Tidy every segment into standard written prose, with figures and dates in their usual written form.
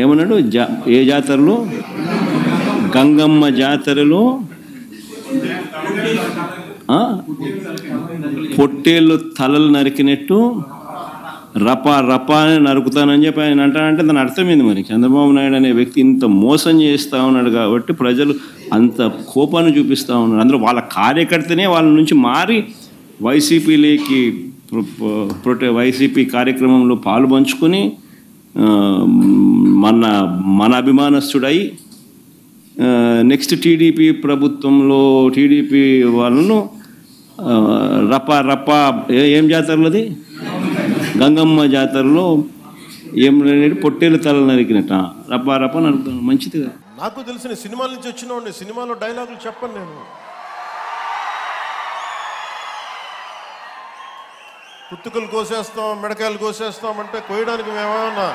ఏమన్నాడు? ఏ జాతరలో? గంగమ్మ జాతరలో పొట్టేళ్ళు తలలు నరికినట్టు రపా రపా అని నరుకుతానని చెప్పి ఆయన అంటానంటే దాని అర్థమైంది. మరి చంద్రబాబు నాయుడు అనే వ్యక్తి ఇంత మోసం చేస్తూ ఉన్నాడు కాబట్టి ప్రజలు అంత కోపాన్ని చూపిస్తూ ఉన్నారు. అందులో వాళ్ళ కార్యకర్తనే వాళ్ళ నుంచి మారి వైసీపీలోకి వైసీపీ కార్యక్రమంలో పాలు పంచుకొని మన అభిమానస్తుడై నెక్స్ట్ టీడీపీ ప్రభుత్వంలో టీడీపీ వాళ్ళను రపా రపా ఏం జాతరలోది? గంగమ్మ జాతరలో ఏం పొట్టేలు తల నరికినట్ట రపా రపా నరుకుతాను. మంచిది కదా. నాకు తెలిసిన సినిమాల నుంచి వచ్చిన సినిమాలో డైలాగులు చెప్పను నేను. పుత్తుకలు కోసేస్తాం, మిడకాయలు కోసేస్తాం అంటే కోయడానికి మేమేమన్నా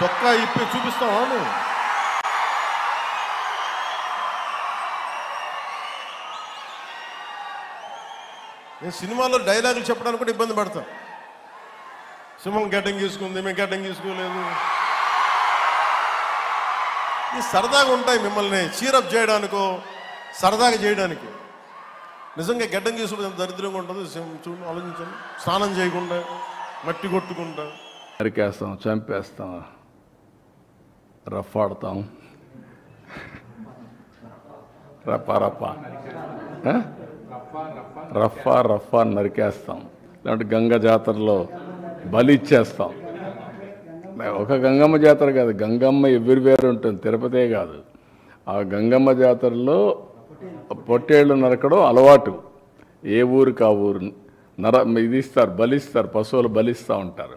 చొక్కా ఇప్పి చూపిస్తామా? నేను సినిమాలో డైలాగులు చెప్పడానికి కూడా ఇబ్బంది పడతాను. సింహం గడ్డం గీసుకుంది, మేము గడ్డం గీసుకోలేదు. ఇది సరదాగా ఉంటాయి మిమ్మల్ని చీరప్ చేయడానికో సరదాగా చేయడానికి. నిజంగా గడ్డం గీసుకోవడం దరిద్రంగా ఉంటుంది. చూడండి, ఆలోచించండి. స్నానం చేయకుండా మట్టి కొట్టుకుంటా నరికేస్తాం, చంపేస్తాం, రఫాడతాం, రఫా రఫా రఫా రఫా నరికేస్తాం. లేదంటే గంగ జాతరలో బలి ఇచ్చేస్తాం. ఒక గంగమ్మ జాతర కాదు, గంగమ్మ ఎవ్రీవేర్ ఉంటుంది, తిరుపతే కాదు. ఆ గంగమ్మ జాతరలో పొట్టేళ్ళు నరకడం అలవాటు. ఏ ఊరికి ఆ ఊరు ఇది ఇస్తారు, బలిస్తారు, పశువులు బలిస్తూ ఉంటారు.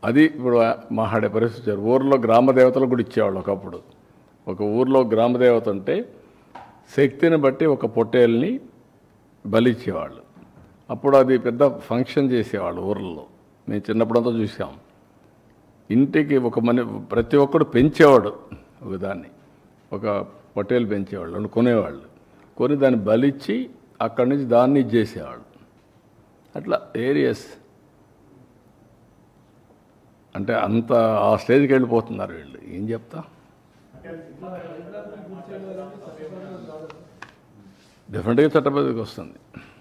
అది ఇప్పుడు మాట్లాడే పరిస్థితి. ఊర్లో గ్రామదేవతలు కూడా ఇచ్చేవాళ్ళు ఒకప్పుడు. ఒక ఊర్లో గ్రామదేవత ఉంటే శక్తిని బట్టి ఒక పొట్టేల్ని బలిచ్చేవాళ్ళు. అప్పుడు అది పెద్ద ఫంక్షన్ చేసేవాళ్ళు ఊర్లలో. మేము చిన్నప్పుడంతా చూసాం. ఇంటికి ప్రతి ఒక్కడు పెంచేవాడు ఒకదాన్ని, ఒక పొట్టేలు పెంచేవాళ్ళు, కొనేవాళ్ళు. కొని దాన్ని బలిచ్చి అక్కడి నుంచి దాన్ని ఇచ్చేసేవాళ్ళు. అట్లా ఏరియస్ అంటే అంత ఆ స్టేజ్కి వెళ్ళిపోతున్నారు వీళ్ళు. ఏం చెప్తా? డెఫినెట్గా చట్టబద్ధకి వస్తుంది.